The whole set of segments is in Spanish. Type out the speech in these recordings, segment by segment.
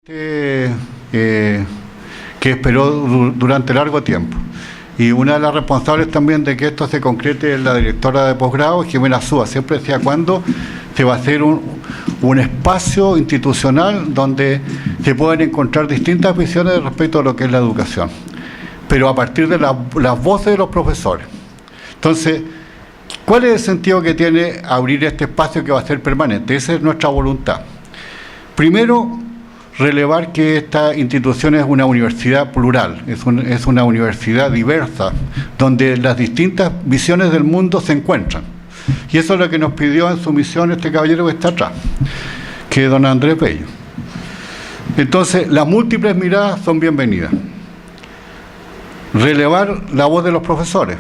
que esperó durante largo tiempo. Y una de las responsables también de que esto se concrete es la directora de posgrado, Jimena Súa. Siempre decía, ¿cuándo se va a hacer un espacio institucional donde se pueden encontrar distintas visiones respecto a lo que es la educación? Pero a partir de las voces de los profesores. Entonces, ¿cuál es el sentido que tiene abrir este espacio que va a ser permanente? Esa es nuestra voluntad. Primero, relevar que esta institución es una universidad plural, es una universidad diversa, donde las distintas visiones del mundo se encuentran. Y eso es lo que nos pidió en su misión este caballero que está atrás, que es don Andrés Bello. Entonces, las múltiples miradas son bienvenidas. Relevar la voz de los profesores,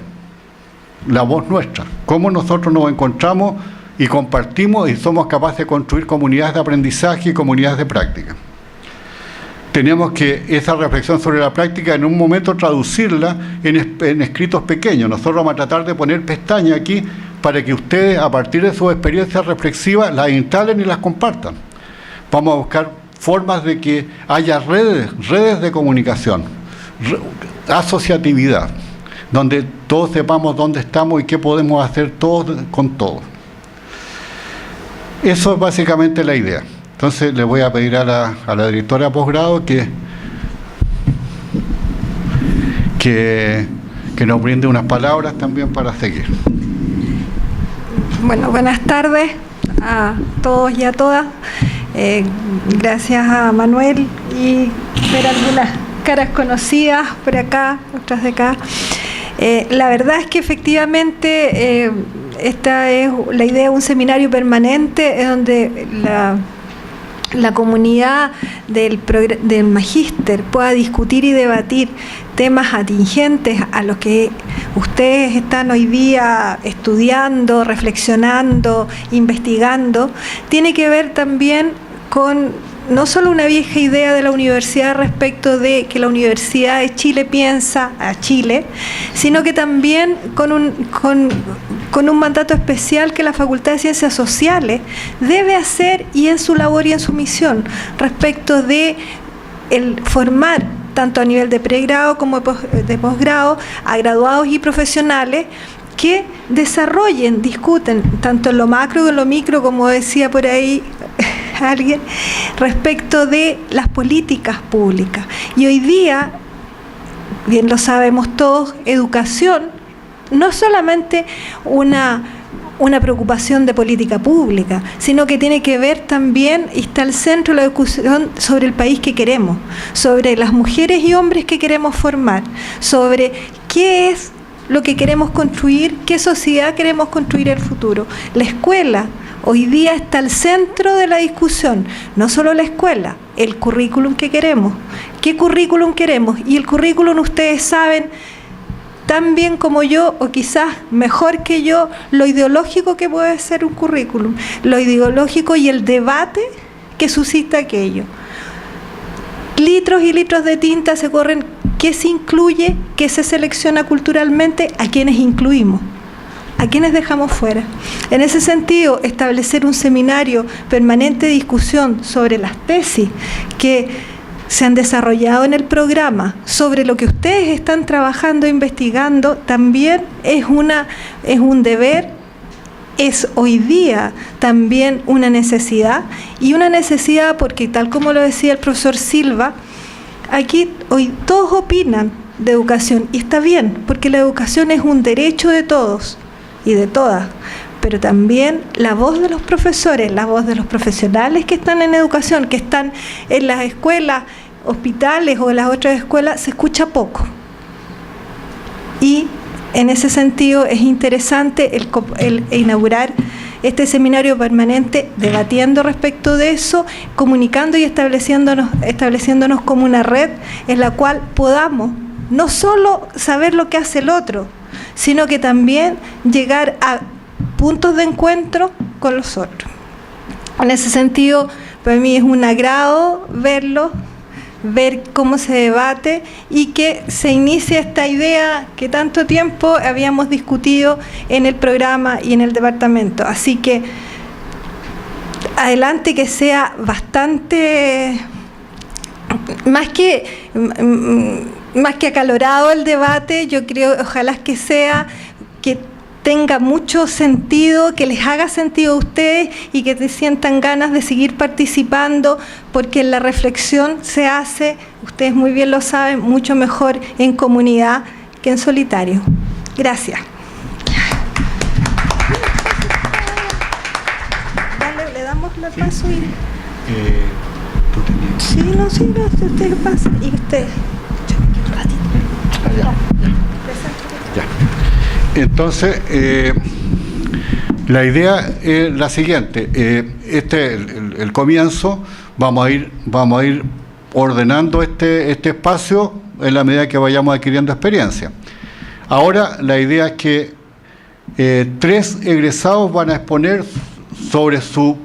la voz nuestra, cómo nosotros nos encontramos y compartimos y somos capaces de construir comunidades de aprendizaje y comunidades de práctica. Tenemos que esa reflexión sobre la práctica en un momento traducirla en escritos pequeños. Nosotros vamos a tratar de poner pestañas aquí para que ustedes, a partir de sus experiencias reflexivas, las instalen y las compartan. Vamos a buscar formas de que haya redes de comunicación, asociatividad, donde todos sepamos dónde estamos y qué podemos hacer todos con todos. Eso es básicamente la idea. Entonces le voy a pedir a la directora de posgrado que nos brinde unas palabras también para seguir. Bueno, buenas tardes a todos y a todas. Gracias a Manuel y ver algunas caras conocidas por acá, otras de acá. La verdad es que efectivamente esta es la idea de un seminario permanente donde la comunidad del magíster pueda discutir y debatir temas atingentes a los que ustedes están hoy día estudiando, reflexionando, investigando, tiene que ver también con no solo una vieja idea de la universidad respecto de que la Universidad de Chile piensa a Chile, sino que también con un mandato especial que la Facultad de Ciencias Sociales debe hacer y en su labor y en su misión respecto de el formar tanto a nivel de pregrado como de posgrado a graduados y profesionales que desarrollen, discuten tanto en lo macro como en lo micro, como decía por ahí alguien, respecto de las políticas públicas. Y hoy día, bien lo sabemos todos, educación no es solamente una preocupación de política pública, sino que tiene que ver también, y está al centro de la discusión sobre el país que queremos, sobre las mujeres y hombres que queremos formar, sobre qué es lo que queremos construir, qué sociedad queremos construir en el futuro. La escuela hoy día está al centro de la discusión, no solo la escuela, el currículum que queremos. ¿Qué currículum queremos? Y el currículum, ustedes saben tan bien como yo, o quizás mejor que yo, lo ideológico que puede ser un currículum, lo ideológico y el debate que suscita aquello. Litros y litros de tinta se corren, ¿qué se incluye? ¿Qué se selecciona culturalmente? ¿A quiénes incluimos? ¿A quiénes dejamos fuera? En ese sentido, establecer un seminario permanente de discusión sobre las tesis que se han desarrollado en el programa, sobre lo que ustedes están trabajando e investigando, también es un deber, es hoy día también una necesidad, y una necesidad porque, tal como lo decía el profesor Silva, aquí hoy todos opinan de educación, y está bien, porque la educación es un derecho de todos y de todas, pero también la voz de los profesores, la voz de los profesionales que están en educación, que están en las escuelas, hospitales o en las otras escuelas, se escucha poco. Y en ese sentido es interesante el inaugurar este seminario permanente, debatiendo respecto de eso, comunicando y estableciéndonos como una red en la cual podamos no solo saber lo que hace el otro, sino que también llegar a puntos de encuentro con los otros. En ese sentido, para mí es un agrado verlo, ver cómo se debate y que se inicie esta idea que tanto tiempo habíamos discutido en el programa y en el departamento. Así que adelante, que sea bastante más que acalorado el debate, yo creo, ojalá que sea, que tenga mucho sentido, que les haga sentido a ustedes y que te sientan ganas de seguir participando, porque la reflexión se hace, ustedes muy bien lo saben, mucho mejor en comunidad que en solitario. Gracias. Dale, le damos el paso y... ¿Tú tenías? Sí, no, ustedes pasan y ustedes... Yo me quedo un ratito. Ya. Entonces, la idea es la siguiente. El comienzo, vamos a ir ordenando este espacio en la medida que vayamos adquiriendo experiencia. Ahora, la idea es que 3 egresados van a exponer sobre su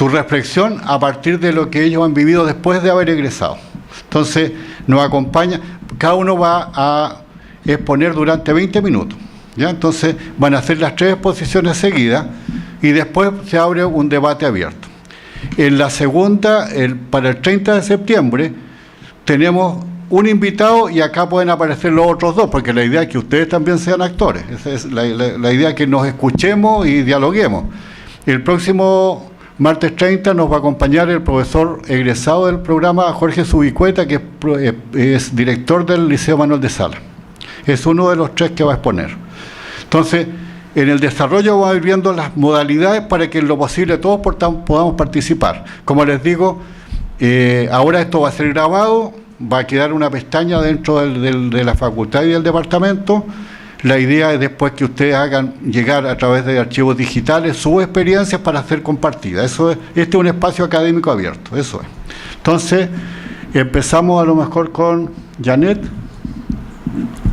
reflexión a partir de lo que ellos han vivido después de haber egresado. Entonces, nos acompaña, cada uno va a exponer durante 20 minutos. ¿Ya? Entonces van a hacer las 3 exposiciones seguidas y después se abre un debate abierto. En la segunda, para el 30 de septiembre, tenemos un invitado y acá pueden aparecer los otros 2, porque la idea es que ustedes también sean actores. Esa es la idea, que nos escuchemos y dialoguemos. El próximo martes 30 nos va a acompañar el profesor egresado del programa, Jorge Zubicueta, que es director del Liceo Manuel de Salas. Es uno de los 3 que va a exponer. Entonces, en el desarrollo vamos a ir viendo las modalidades para que en lo posible todos podamos participar. Como les digo, ahora esto va a ser grabado, va a quedar una pestaña dentro de la facultad y del departamento. La idea es después que ustedes hagan llegar a través de archivos digitales sus experiencias para ser compartidas. Eso es, este es un espacio académico abierto, eso es. Entonces, empezamos a lo mejor con Janet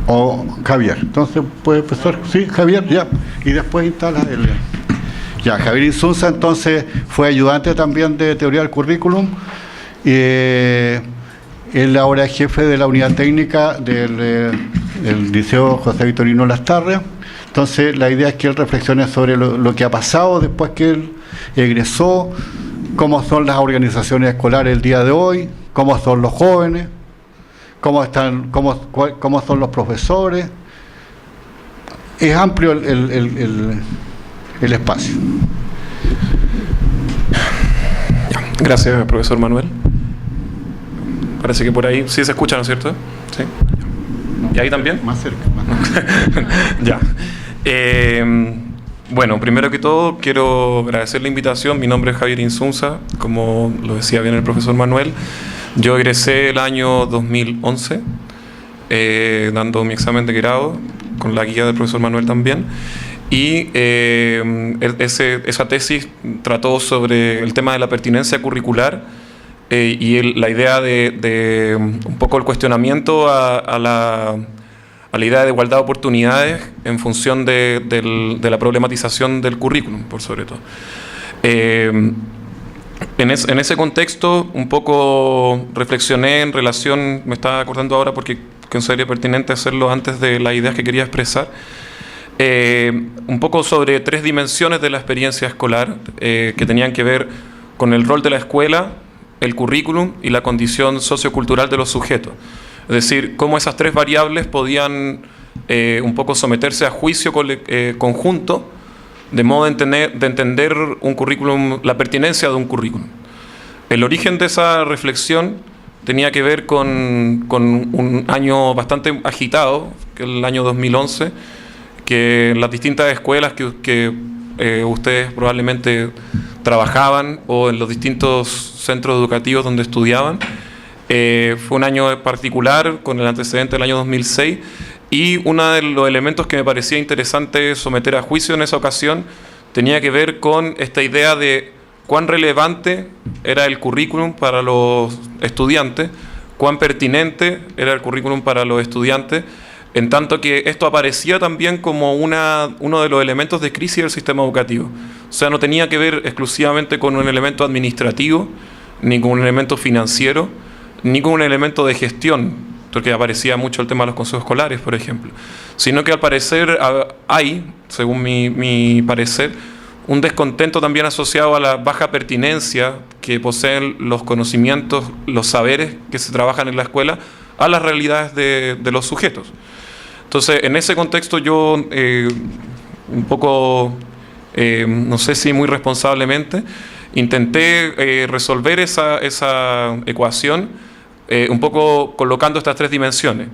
o Javier. Entonces, ¿puede empezar? Sí, Javier, ya. Y después instala el... Ya, Javier Insunza, entonces, fue ayudante también de teoría del currículum. Él ahora es jefe de la unidad técnica del Liceo José Victorino Lastarria. Entonces, la idea es que él reflexione sobre lo que ha pasado después que él egresó, cómo son las organizaciones escolares el día de hoy, cómo son los jóvenes, cómo son los profesores. Es amplio el espacio. Gracias, profesor Manuel. Parece que por ahí sí se escucha, ¿no es cierto? Sí. ¿Y ahí también? Más cerca. Ya. Bueno, primero que todo, quiero agradecer la invitación. Mi nombre es Javier Insunza, como lo decía bien el profesor Manuel. Yo egresé el año 2011, dando mi examen de grado, con la guía del profesor Manuel también. Y esa tesis trató sobre el tema de la pertinencia curricular y la idea de un poco el cuestionamiento a la idea de igualdad de oportunidades en función de la problematización del currículum, por sobre todo. En ese contexto, un poco reflexioné en relación, me estaba acordando ahora porque considero pertinente hacerlo antes de las ideas que quería expresar, un poco sobre 3 dimensiones de la experiencia escolar que tenían que ver con el rol de la escuela, el currículum y la condición sociocultural de los sujetos. Es decir, cómo esas 3 variables podían un poco someterse a juicio conjunto, de modo de entender un currículum, la pertinencia de un currículum. El origen de esa reflexión tenía que ver con un año bastante agitado, que es el año 2011, que en las distintas escuelas que ustedes probablemente trabajaban o en los distintos centros educativos donde estudiaban, fue un año particular con el antecedente del año 2006. Y uno de los elementos que me parecía interesante someter a juicio en esa ocasión tenía que ver con esta idea de cuán relevante era el currículum para los estudiantes, cuán pertinente era el currículum para los estudiantes, en tanto que esto aparecía también como uno de los elementos de crisis del sistema educativo. O sea, no tenía que ver exclusivamente con un elemento administrativo, ni con un elemento financiero, ni con un elemento de gestión, porque aparecía mucho el tema de los consejos escolares, por ejemplo, sino que al parecer hay, según mi parecer, un descontento también asociado a la baja pertinencia que poseen los conocimientos, los saberes que se trabajan en la escuela a las realidades de los sujetos. Entonces, en ese contexto yo, un poco, no sé si muy responsablemente, intenté resolver esa ecuación un poco colocando estas tres dimensiones,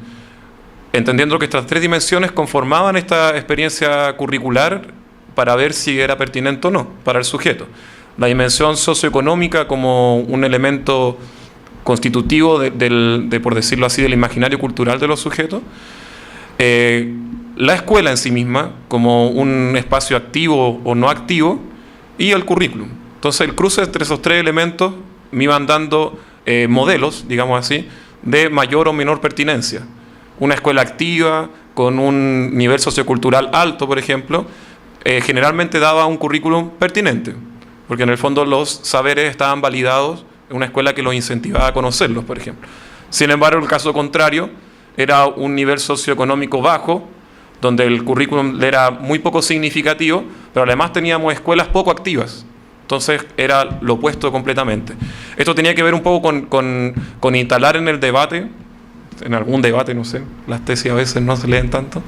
entendiendo que estas tres dimensiones conformaban esta experiencia curricular para ver si era pertinente o no para el sujeto. La dimensión socioeconómica como un elemento constitutivo por decirlo así, del imaginario cultural de los sujetos. La escuela en sí misma como un espacio activo o no activo, y el currículum. Entonces el cruce entre esos tres elementos me iban dando modelos, digamos así, de mayor o menor pertinencia. Una escuela activa, con un nivel sociocultural alto, por ejemplo, generalmente daba un currículum pertinente, porque en el fondo los saberes estaban validados en una escuela que los incentivaba a conocerlos, por ejemplo. Sin embargo, el caso contrario era un nivel socioeconómico bajo, donde el currículum era muy poco significativo, pero además teníamos escuelas poco activas. Entonces era lo opuesto completamente. Esto tenía que ver un poco con instalar en el debate, en algún debate, no sé, las tesis a veces no se leen tanto,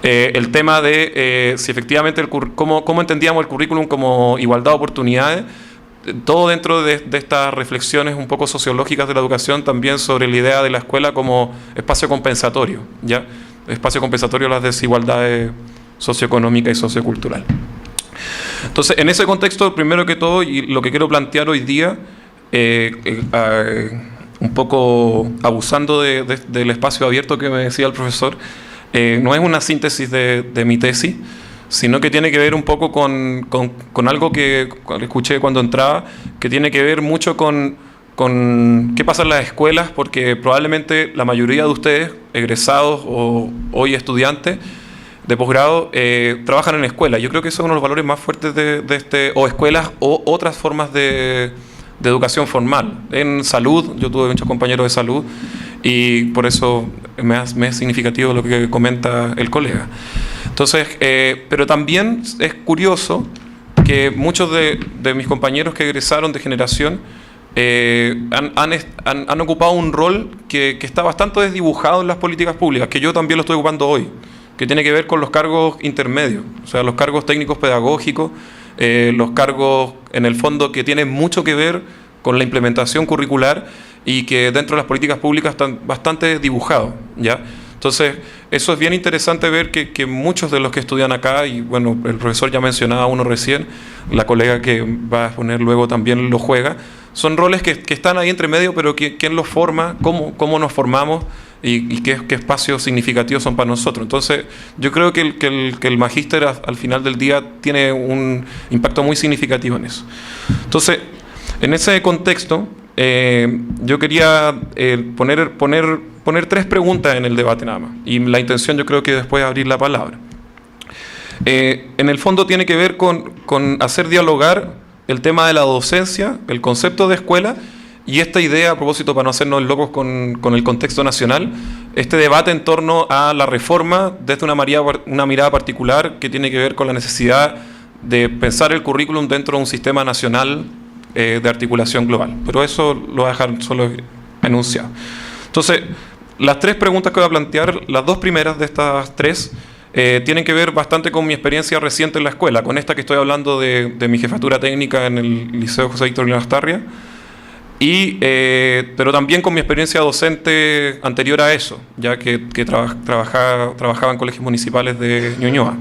el tema de si efectivamente cómo entendíamos el currículum como igualdad de oportunidades, todo dentro de estas reflexiones un poco sociológicas de la educación, también sobre la idea de la escuela como espacio compensatorio, ¿ya? Espacio compensatorio a las desigualdades socioeconómicas y socioculturales. Entonces, en ese contexto, primero que todo, y lo que quiero plantear hoy día, un poco abusando del espacio abierto que me decía el profesor, no es una síntesis de mi tesis, sino que tiene que ver un poco con algo que escuché cuando entraba, que tiene que ver mucho con qué pasa en las escuelas, porque probablemente la mayoría de ustedes, egresados o hoy estudiantes de posgrado, trabajan en escuelas. Yo creo que eso es uno de los valores más fuertes de o escuelas o otras formas de educación formal. En salud, yo tuve muchos compañeros de salud y por eso me es significativo lo que comenta el colega. Entonces, pero también es curioso que muchos de mis compañeros que egresaron de generación han ocupado un rol que está bastante desdibujado en las políticas públicas, que yo también lo estoy ocupando hoy, que tiene que ver con los cargos intermedios, o sea, los cargos técnicos pedagógicos, los cargos en el fondo que tienen mucho que ver con la implementación curricular y que dentro de las políticas públicas están bastante dibujados, ¿ya? Entonces, eso es bien interesante ver que muchos de los que estudian acá, y bueno, el profesor ya mencionaba uno recién, la colega que va a exponer luego también lo juega, son roles que están ahí entre medio, pero ¿quién los forma? ¿Cómo nos formamos? ¿Y qué espacios significativos son para nosotros? Entonces, yo creo que el magíster al final del día tiene un impacto muy significativo en eso. Entonces, en ese contexto, yo quería poner tres preguntas en el debate nada más. Y la intención yo creo que después abrir la palabra. En el fondo tiene que ver con hacer dialogar el tema de la docencia, el concepto de escuela, y esta idea, a propósito, para no hacernos locos con el contexto nacional, este debate en torno a la reforma desde una mirada particular que tiene que ver con la necesidad de pensar el currículum dentro de un sistema nacional de articulación global. Pero eso lo voy a dejar solo enunciado. Entonces, las tres preguntas que voy a plantear, las dos primeras de estas tres, tienen que ver bastante con mi experiencia reciente en la escuela, con esta que estoy hablando de mi jefatura técnica en el Liceo José Víctor Linarstarria, pero también con mi experiencia docente anterior a eso, ya que trabajaba en colegios municipales de Ñuñoa.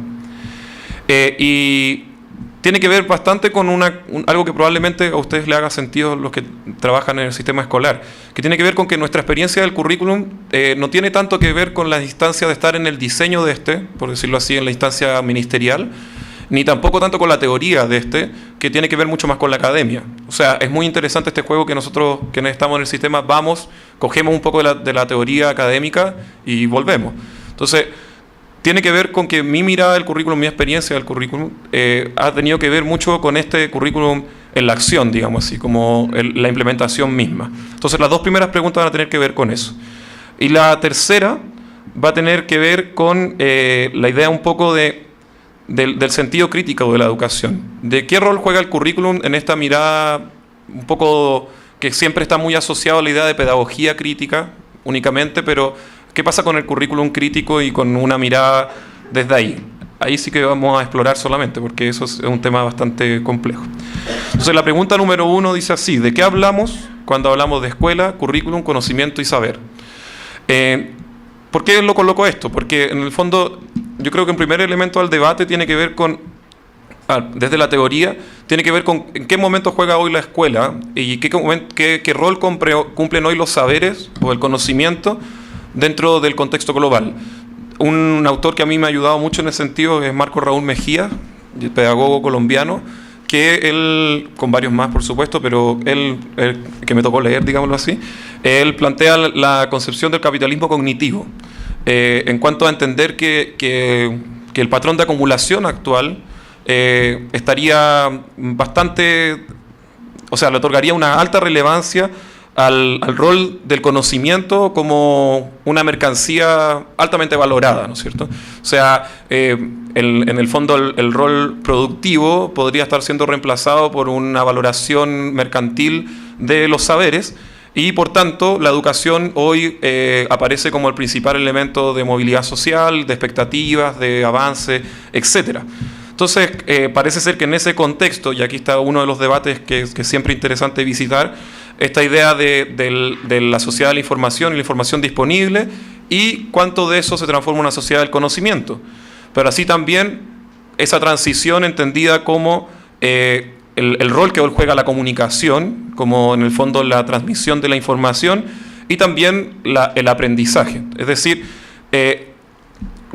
Y tiene que ver bastante con algo que probablemente a ustedes les haga sentido los que trabajan en el sistema escolar, que tiene que ver con que nuestra experiencia del currículum no tiene tanto que ver con la instancia de estar en el diseño de por decirlo así, en la instancia ministerial, ni tampoco tanto con la teoría de que tiene que ver mucho más con la academia. O sea, es muy interesante este juego que nosotros, que estamos en el sistema, cogemos un poco de la teoría académica y volvemos. Entonces, tiene que ver con que mi mirada del currículum, mi experiencia del currículum, ha tenido que ver mucho con este currículum en la acción, digamos así, como la implementación misma. Entonces, las dos primeras preguntas van a tener que ver con eso. Y la tercera va a tener que ver con la idea un poco de del sentido crítico de la educación. ¿De qué rol juega el currículum en esta mirada un poco que siempre está muy asociado a la idea de pedagogía crítica únicamente, pero qué pasa con el currículum crítico y con una mirada desde ahí? Ahí sí que vamos a explorar solamente, porque eso es un tema bastante complejo. Entonces, la pregunta número 1 dice así: ¿de qué hablamos cuando hablamos de escuela, currículum, conocimiento y saber? ¿Por qué lo coloco esto? Porque en el fondo yo creo que un primer elemento del debate tiene que ver con, desde la teoría, tiene que ver con en qué momento juega hoy la escuela y qué rol cumplen hoy los saberes o el conocimiento dentro del contexto global. Un autor que a mí me ha ayudado mucho en ese sentido es Marco Raúl Mejía, pedagogo colombiano, que él, con varios más por supuesto, pero él que me tocó leer, digámoslo así, él plantea la concepción del capitalismo cognitivo, en cuanto a entender que el patrón de acumulación actual estaría bastante, o sea, le otorgaría una alta relevancia al rol del conocimiento como una mercancía altamente valorada, ¿no es cierto? O sea, en el fondo el rol productivo podría estar siendo reemplazado por una valoración mercantil de los saberes y, por tanto, la educación hoy aparece como el principal elemento de movilidad social, de expectativas, de avance, etcétera. Entonces, parece ser que en ese contexto, y aquí está uno de los debates que es siempre interesante visitar, esta idea de la sociedad de la información y la información disponible y cuánto de eso se transforma en una sociedad del conocimiento. Pero así también esa transición entendida como el rol que hoy juega la comunicación, como en el fondo la transmisión de la información y también el aprendizaje. Es decir,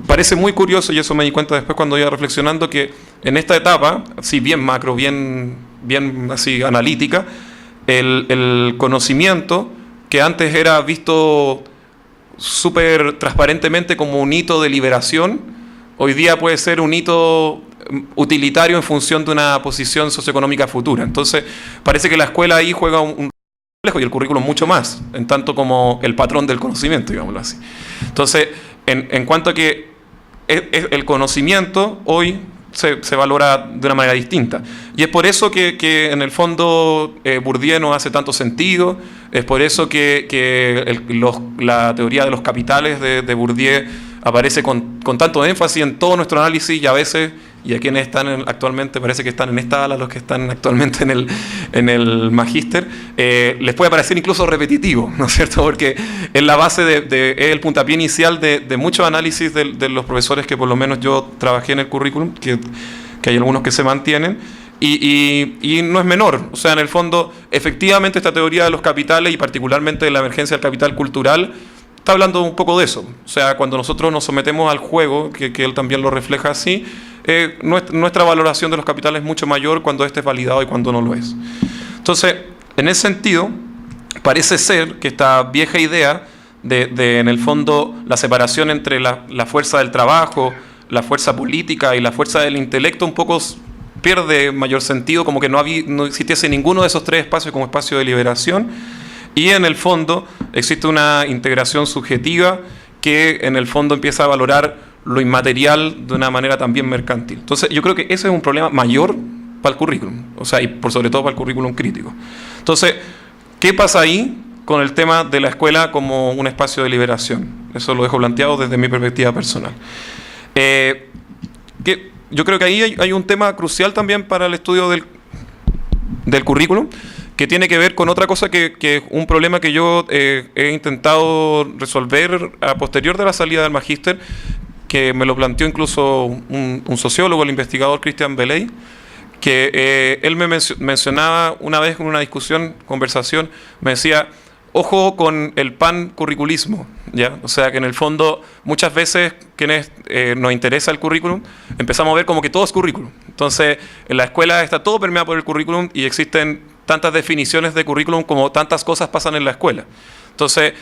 parece muy curioso, y eso me di cuenta después cuando iba reflexionando, que en esta etapa, así bien macro, bien así analítica, el conocimiento, que antes era visto súper transparentemente como un hito de liberación, hoy día puede ser un hito utilitario en función de una posición socioeconómica futura. Entonces, parece que la escuela ahí juega un complejo y el currículum mucho más, en tanto como el patrón del conocimiento, digámoslo así. Entonces, en cuanto a que el conocimiento hoy se valora de una manera distinta. Y es por eso que en el fondo Bourdieu no hace tanto sentido, es por eso que la teoría de los capitales de Bourdieu aparece con tanto énfasis en todo nuestro análisis y a veces, y a quienes están actualmente, parece que están en esta ala, los que están actualmente en el magíster, les puede parecer incluso repetitivo, ¿no es cierto? Porque es la base es el puntapié inicial de muchos análisis de los profesores que por lo menos yo trabajé en el currículum, que hay algunos que se mantienen, y no es menor. O sea, en el fondo, efectivamente esta teoría de los capitales y particularmente de la emergencia del capital cultural está hablando un poco de eso. O sea, cuando nosotros nos sometemos al juego, que él también lo refleja así, nuestra valoración de los capitales es mucho mayor cuando este es validado y cuando no lo es. Entonces, en ese sentido, parece ser que esta vieja idea de en el fondo, la separación entre la fuerza del trabajo, la fuerza política y la fuerza del intelecto un poco pierde mayor sentido, como que no existiese ninguno de esos tres espacios como espacio de liberación. Y en el fondo existe una integración subjetiva que en el fondo empieza a valorar lo inmaterial de una manera también mercantil. Entonces yo creo que ese es un problema mayor para el currículum, o sea, y sobre todo para el currículum crítico. Entonces, ¿qué pasa ahí con el tema de la escuela como un espacio de liberación? Eso lo dejo planteado desde mi perspectiva personal. Yo creo que ahí hay un tema crucial también para el estudio del currículum, que tiene que ver con otra cosa que un problema que yo he intentado resolver a posterior de la salida del magíster, que me lo planteó incluso un sociólogo, el investigador Christian Beley, que él me mencionaba una vez en una conversación, me decía, ojo con el pancurriculismo, ¿ya? O sea, que en el fondo muchas veces quienes nos interesa el currículum empezamos a ver como que todo es currículum. Entonces, en la escuela está todo permeado por el currículum y existen tantas definiciones de currículum como tantas cosas pasan en la escuela. Entonces,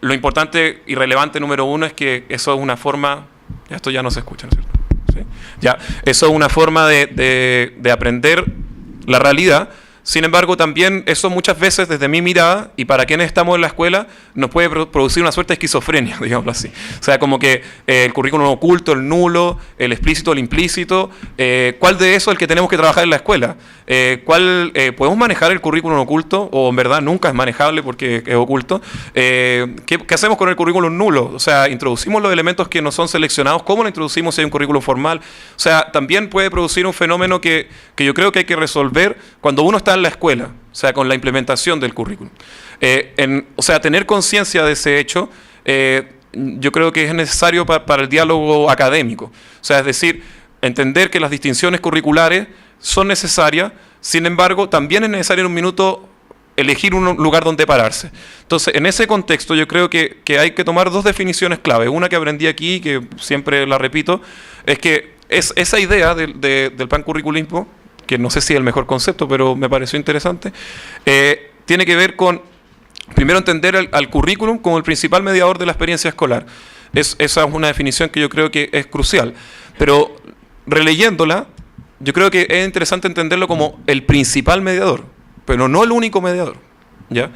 lo importante y relevante número uno es que eso es una forma, ya esto ya no se escucha, ¿no es cierto? ¿Sí? Ya, eso es una forma de aprender la realidad Sin embargo, también eso muchas veces, desde mi mirada, y para quienes estamos en la escuela, nos puede producir una suerte de esquizofrenia, digámoslo así. O sea, como que el currículum oculto, el nulo, el explícito, el implícito, ¿cuál de eso es el que tenemos que trabajar en la escuela? ¿Podemos manejar el currículum oculto? O en verdad nunca es manejable porque es oculto. ¿Qué hacemos con el currículum nulo? O sea, ¿introducimos los elementos que no son seleccionados? ¿Cómo lo introducimos si hay un currículum formal? O sea, también puede producir un fenómeno que yo creo que hay que resolver cuando uno está en la escuela, o sea, con la implementación del currículum. O sea, tener conciencia de ese hecho, yo creo que es necesario para el diálogo académico. O sea, es decir, entender que las distinciones curriculares son necesarias, sin embargo, también es necesario en un minuto elegir un lugar donde pararse. Entonces, en ese contexto, yo creo que hay que tomar dos definiciones clave. Una que aprendí aquí, que siempre la repito, es que es esa idea del pancurriculismo, que no sé si es el mejor concepto, pero me pareció interesante, tiene que ver con, primero, entender al currículum como el principal mediador de la experiencia escolar. Esa es una definición que yo creo que es crucial. Pero, releyéndola, yo creo que es interesante entenderlo como el principal mediador, pero no el único mediador, ¿ya?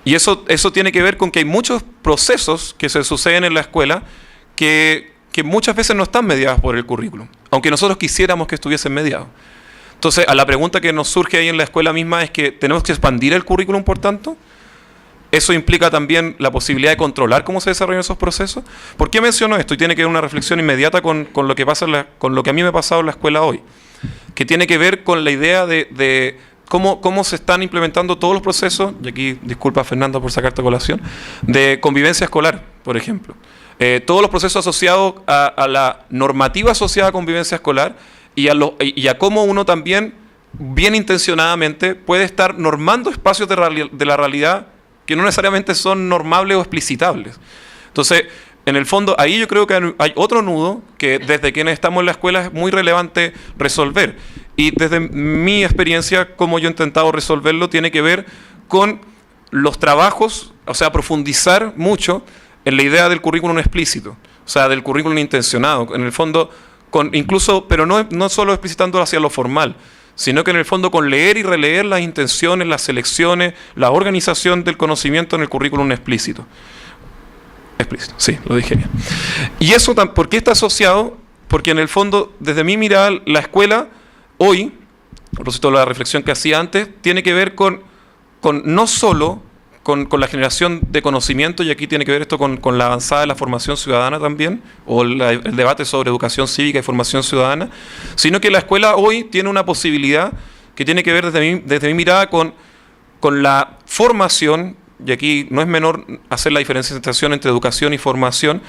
Y eso tiene que ver con que hay muchos procesos que se suceden en la escuela que muchas veces no están mediados por el currículum, aunque nosotros quisiéramos que estuviesen mediados. Entonces, a la pregunta que nos surge ahí en la escuela misma es que ¿tenemos que expandir el currículum, por tanto? ¿Eso implica también la posibilidad de controlar cómo se desarrollan esos procesos? ¿Por qué menciono esto? Y tiene que ver una reflexión inmediata con lo que pasa con lo que a mí me ha pasado en la escuela hoy, que tiene que ver con la idea de cómo se están implementando todos los procesos, y aquí, disculpa Fernando por sacarte a colación, de convivencia escolar, por ejemplo. Todos los procesos asociados a la normativa asociada a convivencia escolar y a cómo uno también, bien intencionadamente, puede estar normando espacios de la realidad que no necesariamente son normables o explicitables. Entonces, en el fondo, ahí yo creo que hay otro nudo que desde quienes estamos en la escuela es muy relevante resolver. Y desde mi experiencia, cómo yo he intentado resolverlo, tiene que ver con los trabajos, o sea, profundizar mucho en la idea del currículum explícito, o sea, del currículum intencionado. En el fondo, incluso, pero no solo explicitándolo hacia lo formal, sino que en el fondo con leer y releer las intenciones, las selecciones, la organización del conocimiento en el currículum explícito. Explícito, sí, lo dije bien. Y eso, ¿por qué está asociado? Porque en el fondo, desde mi mirada, la escuela hoy, a propósito de la reflexión que hacía antes, tiene que ver con no solo con la generación de conocimiento, y aquí tiene que ver esto con la avanzada de la formación ciudadana también, o el debate sobre educación cívica y formación ciudadana, sino que la escuela hoy tiene una posibilidad que tiene que ver desde mi mirada con la formación, y aquí no es menor hacer la diferenciación entre educación y formación,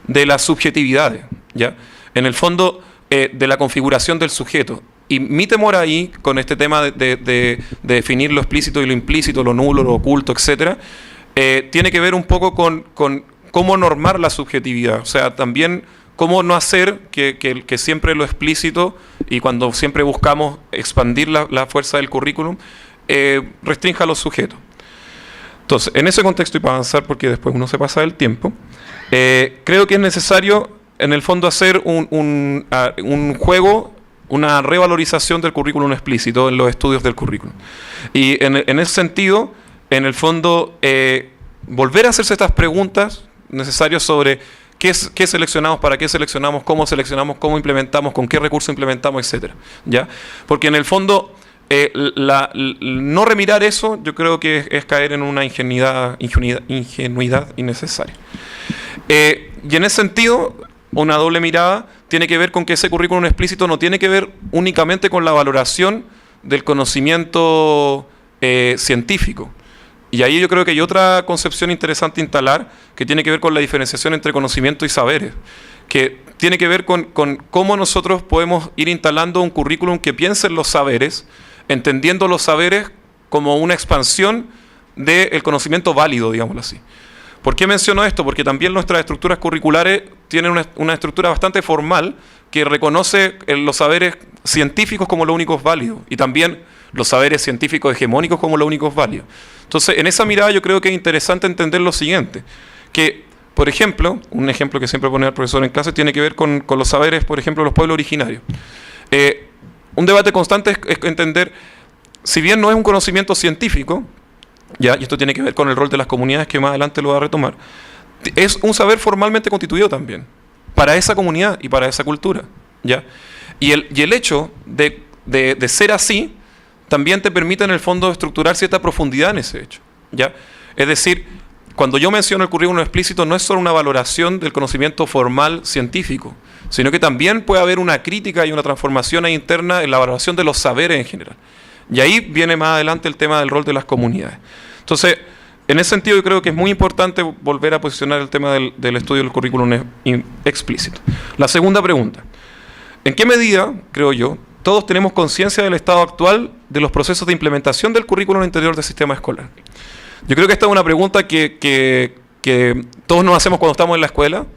de las subjetividades, ¿ya? En el fondo, de la configuración del sujeto. Y mi temor ahí, con este tema de definir lo explícito y lo implícito, lo nulo, lo oculto, etcétera, tiene que ver un poco con cómo normar la subjetividad. O sea, también cómo no hacer que siempre lo explícito, y cuando siempre buscamos expandir la fuerza del currículum, restrinja a los sujetos. Entonces, en ese contexto, y para avanzar porque después uno se pasa del tiempo, creo que es necesario, en el fondo, hacer un juego, una revalorización del currículum explícito en los estudios del currículum. Y en ese sentido, en el fondo, volver a hacerse estas preguntas necesarias sobre qué seleccionamos, para qué seleccionamos, cómo implementamos, con qué recursos implementamos, etcétera, ¿ya? Porque en el fondo, no remirar eso, yo creo que es caer en una ingenuidad innecesaria. Y en ese sentido, una doble mirada tiene que ver con que ese currículum explícito no tiene que ver únicamente con la valoración del conocimiento científico. Y ahí yo creo que hay otra concepción interesante a instalar, que tiene que ver con la diferenciación entre conocimiento y saberes, que tiene que ver con cómo nosotros podemos ir instalando un currículum que piense en los saberes, entendiendo los saberes como una expansión del conocimiento válido, digámoslo así. ¿Por qué menciono esto? Porque también nuestras estructuras curriculares tienen una estructura bastante formal que reconoce los saberes científicos como los únicos válidos, y también los saberes científicos hegemónicos como los únicos válidos. Entonces, en esa mirada yo creo que es interesante entender lo siguiente, que, por ejemplo, un ejemplo que siempre pone el profesor en clase tiene que ver con los saberes, por ejemplo, de los pueblos originarios. Un debate constante es entender si bien no es un conocimiento científico, ¿ya? Y esto tiene que ver con el rol de las comunidades que más adelante lo va a retomar, es un saber formalmente constituido también, para esa comunidad y para esa cultura, ¿ya? Y el hecho de ser así, también te permite en el fondo estructurar cierta profundidad en ese hecho, ¿ya? Es decir, cuando yo menciono el currículum explícito, no es solo una valoración del conocimiento formal científico, sino que también puede haber una crítica y una transformación interna en la valoración de los saberes en general. Y ahí viene más adelante el tema del rol de las comunidades. Entonces, en ese sentido yo creo que es muy importante volver a posicionar el tema del estudio del currículum explícito. La segunda pregunta: ¿en qué medida, creo yo, todos tenemos conciencia del estado actual de los procesos de implementación del currículum interior del sistema escolar? Yo creo que esta es una pregunta que todos nos hacemos cuando estamos en la escuela,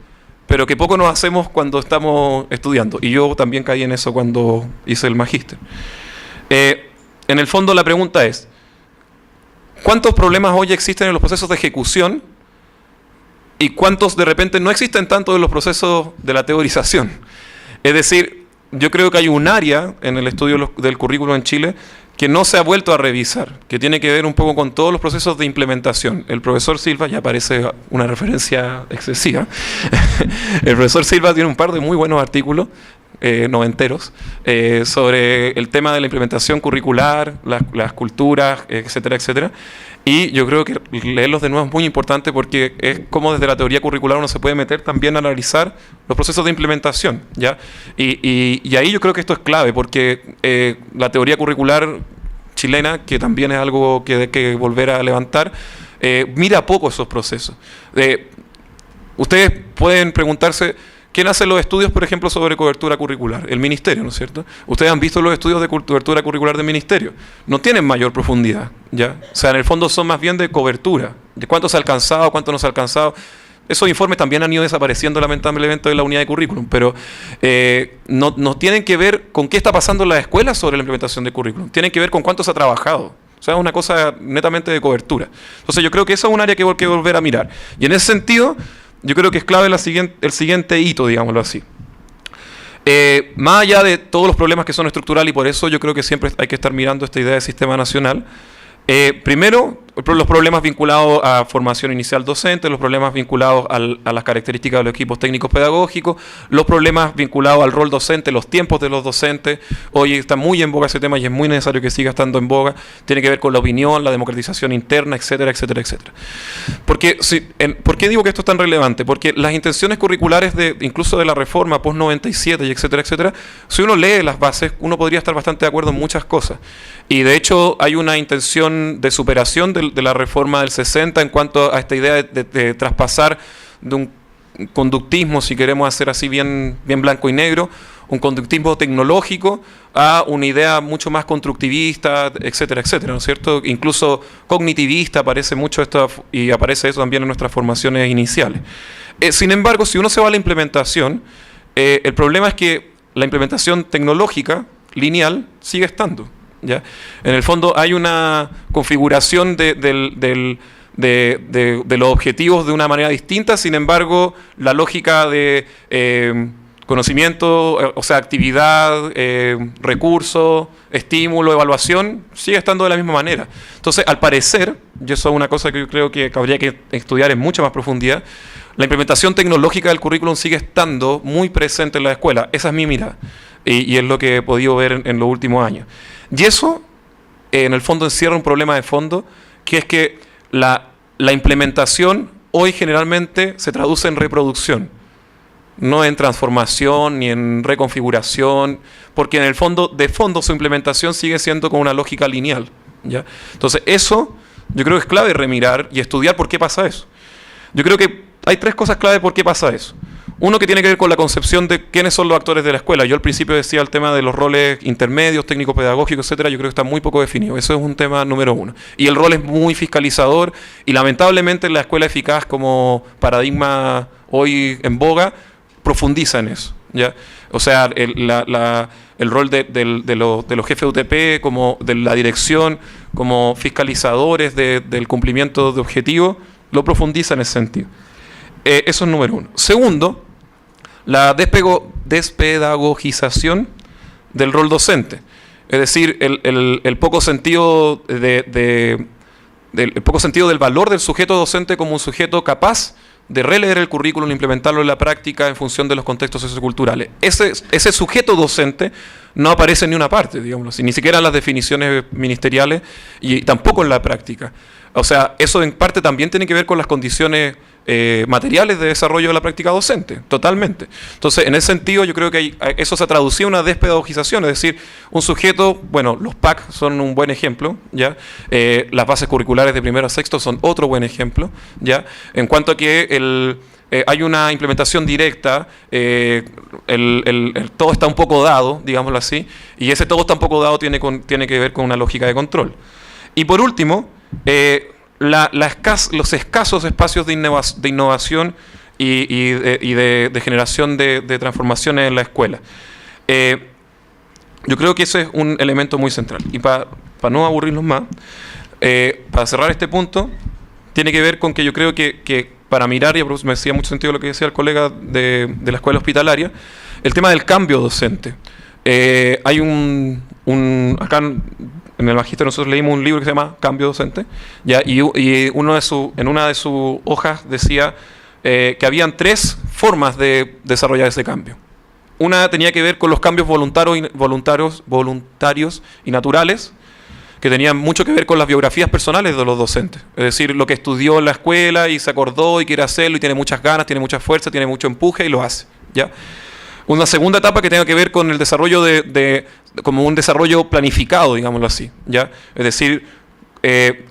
pero que poco nos hacemos cuando estamos estudiando. Y yo también caí en eso cuando hice el magíster. En el fondo la pregunta es: ¿cuántos problemas hoy existen en los procesos de ejecución y cuántos de repente no existen tanto en los procesos de la teorización? Es decir, yo creo que hay un área en el estudio del currículum en Chile que no se ha vuelto a revisar, que tiene que ver un poco con todos los procesos de implementación. El profesor Silva, ya parece una referencia excesiva, el profesor Silva tiene un par de muy buenos artículos noventeros, sobre el tema de la implementación curricular, las culturas, etcétera, etcétera. Y yo creo que leerlos de nuevo es muy importante porque es como desde la teoría curricular uno se puede meter también a analizar los procesos de implementación, ¿ya? Y ahí yo creo que esto es clave porque la teoría curricular chilena, que también es algo que hay que volver a levantar, mira poco esos procesos. Ustedes pueden preguntarse: ¿quién hace los estudios, por ejemplo, sobre cobertura curricular? El ministerio, ¿no es cierto? Ustedes han visto los estudios de cobertura curricular del ministerio. No tienen mayor profundidad, ¿ya? O sea, en el fondo son más bien de cobertura, de cuánto se ha alcanzado, cuánto no se ha alcanzado. Esos informes también han ido desapareciendo lamentablemente de la unidad de currículum, pero no tienen que ver con qué está pasando en las escuelas sobre la implementación de currículum. Tienen que ver con cuánto se ha trabajado. O sea, es una cosa netamente de cobertura. Entonces yo creo que eso es un área que hay que volver a mirar. Y en ese sentido, yo creo que es clave el siguiente hito, digámoslo así. Más allá de todos los problemas que son estructurales, y por eso yo creo que siempre hay que estar mirando esta idea de sistema nacional, primero, los problemas vinculados a formación inicial docente, los problemas vinculados a las características de los equipos técnicos pedagógicos, los problemas vinculados al rol docente, los tiempos de los docentes. Hoy está muy en boga ese tema y es muy necesario que siga estando en boga. Tiene que ver con la opinión, la democratización interna, etcétera, etcétera, etcétera. Porque, ¿por qué digo que esto es tan relevante? Porque las intenciones curriculares incluso de la reforma post-97 y etcétera, etcétera, si uno lee las bases, uno podría estar bastante de acuerdo en muchas cosas. Y de hecho hay una intención de superación de la reforma del 60 en cuanto a esta idea de traspasar de un conductismo, si queremos hacer así bien blanco y negro, un conductismo tecnológico a una idea mucho más constructivista, etcétera, etcétera, ¿no es cierto? Incluso cognitivista aparece mucho esto, y aparece eso también en nuestras formaciones iniciales. Sin embargo, si uno se va a la implementación, el problema es que la implementación tecnológica lineal sigue estando, ¿ya? En el fondo hay una configuración de los objetivos de una manera distinta, sin embargo, la lógica de conocimiento, o sea, actividad, recurso, estímulo, evaluación, sigue estando de la misma manera. Entonces, al parecer, y eso es una cosa que yo creo que habría que estudiar en mucha más profundidad, la implementación tecnológica del currículum sigue estando muy presente en la escuela. Esa es mi mirada, y es lo que he podido ver en los últimos años. Y eso, en el fondo, encierra un problema de fondo, que es que la implementación hoy generalmente se traduce en reproducción, no en transformación ni en reconfiguración, porque en el fondo, su implementación sigue siendo con una lógica lineal, ¿ya? Entonces, eso yo creo que es clave remirar y estudiar por qué pasa eso. Yo creo que hay tres cosas clave por qué pasa eso. Uno, que tiene que ver con la concepción de quiénes son los actores de la escuela. Yo al principio decía el tema de los roles intermedios, técnico-pedagógicos, etcétera. Yo creo que está muy poco definido. Eso es un tema número uno. Y el rol es muy fiscalizador, y lamentablemente la escuela eficaz como paradigma hoy en boga profundiza en eso, ¿ya? O sea, el rol de los jefes de UTP, como de la dirección, como fiscalizadores del cumplimiento de objetivos, lo profundiza en ese sentido. Eso es número uno. Segundo, la despedagogización del rol docente. Es decir, el poco sentido el poco sentido del valor del sujeto docente como un sujeto capaz de releer el currículum, implementarlo en la práctica en función de los contextos socioculturales. Ese sujeto docente no aparece en ni una parte, digámoslo así, ni siquiera en las definiciones ministeriales y tampoco en la práctica. O sea, eso en parte también tiene que ver con las condiciones materiales de desarrollo de la práctica docente, totalmente. Entonces, en ese sentido, yo creo que eso se traducía en una despedagogización, es decir, un sujeto, bueno, los PAC son un buen ejemplo, ¿ya? Las bases curriculares de primero a sexto son otro buen ejemplo, ¿ya? En cuanto a que hay una implementación directa, todo está un poco dado, digámoslo así, y ese todo está un poco dado tiene que ver con una lógica de control. Y por último, los escasos espacios de innovación y de generación de transformaciones en la escuela. Yo creo que ese es un elemento muy central. Y para no aburrirnos más, para cerrar este punto, tiene que ver con que yo creo que para mirar, y me hacía mucho sentido lo que decía el colega de la escuela hospitalaria, el tema del cambio docente. Hay acá en el Magíster nosotros leímos un libro que se llama Cambio Docente, ¿ya? Y en una de sus hojas decía que habían 3 formas de desarrollar ese cambio. Una tenía que ver con los cambios voluntarios y naturales, que tenían mucho que ver con las biografías personales de los docentes. Es decir, lo que estudió en la escuela y se acordó y quiere hacerlo y tiene muchas ganas, tiene mucha fuerza, tiene mucho empuje y lo hace, ¿ya? Una segunda etapa que tenga que ver con el desarrollo como un desarrollo planificado, digámoslo así, ¿ya? Es decir,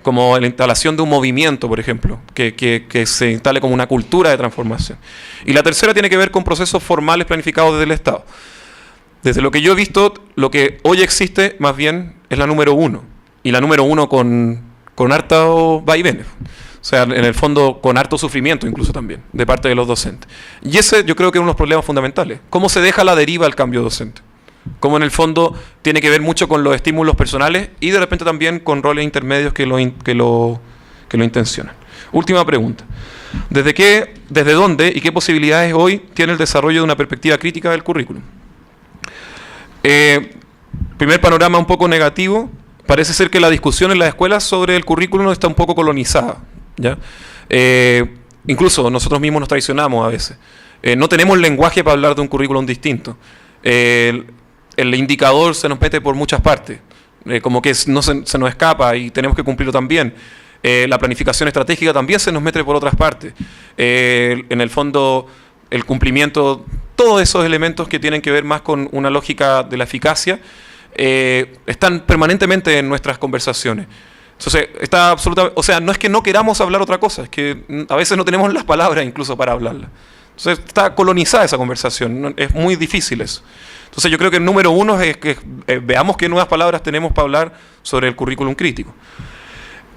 como la instalación de un movimiento, por ejemplo, que se instale como una cultura de transformación. Y la tercera tiene que ver con procesos formales planificados desde el Estado. Desde lo que yo he visto, lo que hoy existe más bien es la número 1. Y la número 1 con harto vaivenes. O sea, en el fondo con harto sufrimiento incluso también, de parte de los docentes. Y ese yo creo que es uno de los problemas fundamentales. ¿Cómo se deja la deriva al cambio docente? Cómo en el fondo tiene que ver mucho con los estímulos personales y de repente también con roles intermedios que lo intencionan. Última pregunta. ¿Desde dónde y qué posibilidades hoy tiene el desarrollo de una perspectiva crítica del currículum? Primer panorama un poco negativo. Parece ser que la discusión en las escuelas sobre el currículum está un poco colonizada, ¿ya? Incluso nosotros mismos nos traicionamos a veces. No tenemos lenguaje para hablar de un currículum distinto. El indicador se nos mete por muchas partes, como que se nos escapa y tenemos que cumplirlo también. La planificación estratégica también se nos mete por otras partes. En el fondo, el cumplimiento, todos esos elementos que tienen que ver más con una lógica de la eficacia, están permanentemente en nuestras conversaciones. Entonces, está absolutamente, o sea, no es que no queramos hablar otra cosa, es que a veces no tenemos las palabras incluso para hablarla. Entonces, está colonizada esa conversación, es muy difícil eso. Entonces, yo creo que el número 1 es que veamos qué nuevas palabras tenemos para hablar sobre el currículum crítico.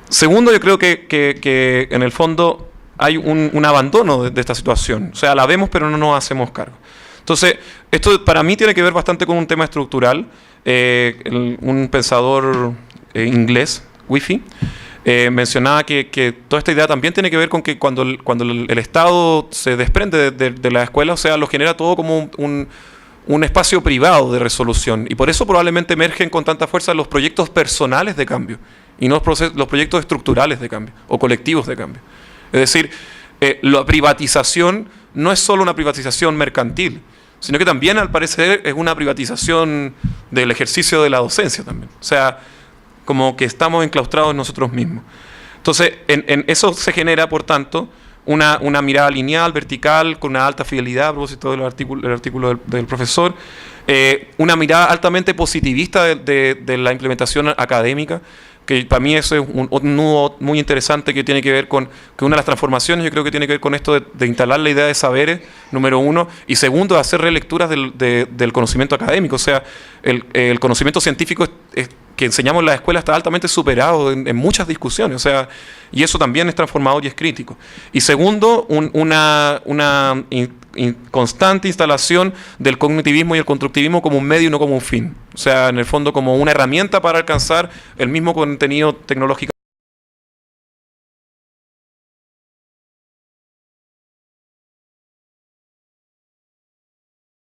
Segundo, yo creo que en el fondo hay un abandono de esta situación. O sea, la vemos pero no nos hacemos cargo. Entonces, esto para mí tiene que ver bastante con un tema estructural. Un pensador inglés, Whitfield, mencionaba que toda esta idea también tiene que ver con que cuando el Estado se desprende de la escuela, o sea, lo genera todo como un espacio privado de resolución. Y por eso probablemente emergen con tanta fuerza los proyectos personales de cambio y no los proyectos estructurales de cambio o colectivos de cambio. Es decir, la privatización no es solo una privatización mercantil, sino que también, al parecer, es una privatización del ejercicio de la docencia también. O sea, como que estamos enclaustrados en nosotros mismos. Entonces, en eso se genera, por tanto, una mirada lineal, vertical, con una alta fidelidad, a propósito del artículo del profesor, una mirada altamente positivista de la implementación académica, que para mí eso es un nudo muy interesante que tiene que ver con que una de las transformaciones, yo creo que tiene que ver con esto de instalar la idea de saberes, número 1, y segundo, hacer relecturas del conocimiento académico. O sea, el conocimiento científico que enseñamos en la escuela está altamente superado en muchas discusiones, o sea, y eso también es transformador y es crítico. Y segundo, una constante instalación del cognitivismo y el constructivismo como un medio y no como un fin. O sea, en el fondo como una herramienta para alcanzar el mismo contenido tecnológico